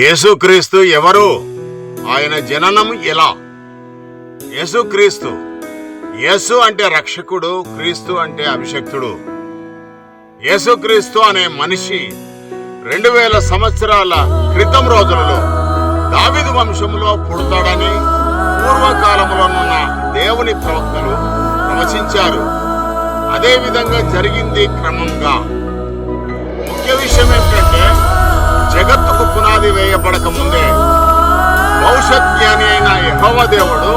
యేసుక్రీస్తు ఎవరు? ఆయన జననం ఎలా? యేసుక్రీస్తు, యేసు అంటే రక్షకుడు, క్రీస్తు అంటే అభిషక్తుడు. యేసుక్రీస్తు అనే మనిషి 2000 సంవత్సరాల క్రితం రోజులలో దావీదు వంశంలో పుడతాడని పూర్వకాలంలోనున్న దేవుని ప్రవక్తలు ప్రవచించారు. అదే విధంగా జరిగింది క్రమంగా. ముఖ్య విషయం ఏంటంటే, జగత్తుకు పునాది వేయబడక ముందే భవిష్యత్ జ్ఞాని అయిన యెహోవా దేవుడు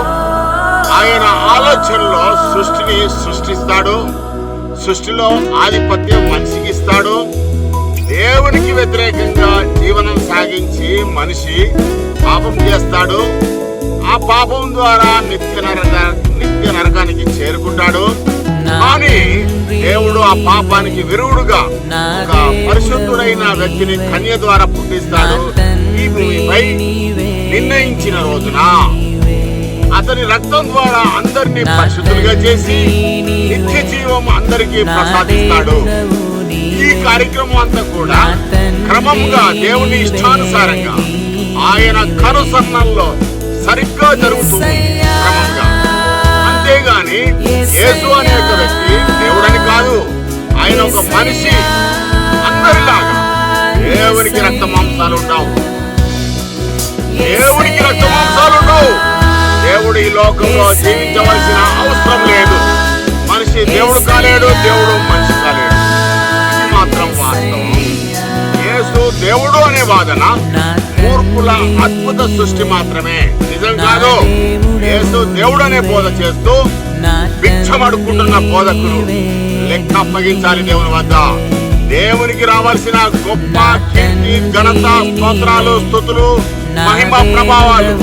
ఆయన ఆలోచనలో సృష్టిని సృష్టిస్తాడు. సృష్టిలో ఆధిపత్యం మనిషికి ఇస్తాడు. దేవునికి వ్యతిరేకంగా జీవనం సాగించి మనిషి పాపం చేస్తాడు. ఆ పాపం ద్వారా నిత్య నరకానికి చేరుకుంటాడు. కానీ దేవుడు ఆ పాపానికి విరుగుడుగా ఒక పరిశుద్ధుడైన వ్యక్తిని కన్య ద్వారా పుట్టిస్తాడు. ఈ భూమిపై నిర్ణయించిన రోజున అతని రక్తం ద్వారా అందరినీ పరిశుద్ధులుగా చేసి నిత్య జీవం అందరికీ ప్రసాదిస్తాడు. ఈ కార్యక్రమం అంతా కూడా క్రమంగా దేవుని ఇష్టానుసారంగా ఆయన కనుసన్నల్లో సరిగ్గా జరుగుతుంది. క్రమంగా. అంతేగాని యేసు అనే ఒక వ్యక్తి దేవుడని కాదు. ఆయన ఒక మనిషి. అందరిలాగా దేవునికి రక్త మాంసాలు ఉండవు. దేవుడికి రక్త మాంసాలు ఉండవు. దేవుడు ఈ లోకంలో జీవించవలసిన అవసరం లేదు. మనిషి దేవుడు కాలేడు, దేవుడు మనిషి కాలేడు. ఇది మాత్రం వాస్తవం. యేసు దేవుడు అనే వాదన మూర్ఖుల అద్భుత సృష్టి మాత్రమే, నిజం కాదు. యేసు దేవుడు అనే బోధ చేస్తూ భిక్షమడుకుంటున్న బోధకులు లెక్క అప్పగించాలి దేవుని వద్ద. దేవునికి రావాల్సిన గొప్ప కీర్తి, ఘనత, స్తోత్రాలు, స్తుతులు, మహిమ, ప్రభావాలు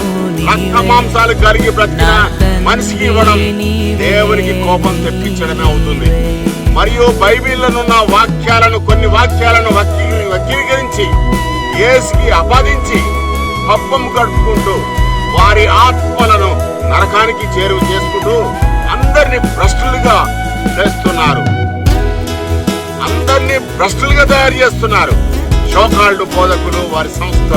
రక్త మాంసాలు కలిగి బ్రతికిన మనిషికి ఇవ్వడం దేవునికి కోపం తెప్పించడమే అవుతుంది. మరియు బైబిల్లోనున్న కొన్ని వాక్యాలను వక్రీకరించి యేసుకి అపాదించి పబ్బం గడుపుకుంటూ వారి ఆత్మలను నరకానికి చేరువ చేసుకుంటూ అందరినీ భ్రష్టులుగా చేస్తున్నారు. అందరినీ భ్రష్టులుగా తయారు చేస్తున్నారు. షోకాల్డ్ బోధకులు, వారి సంస్థ.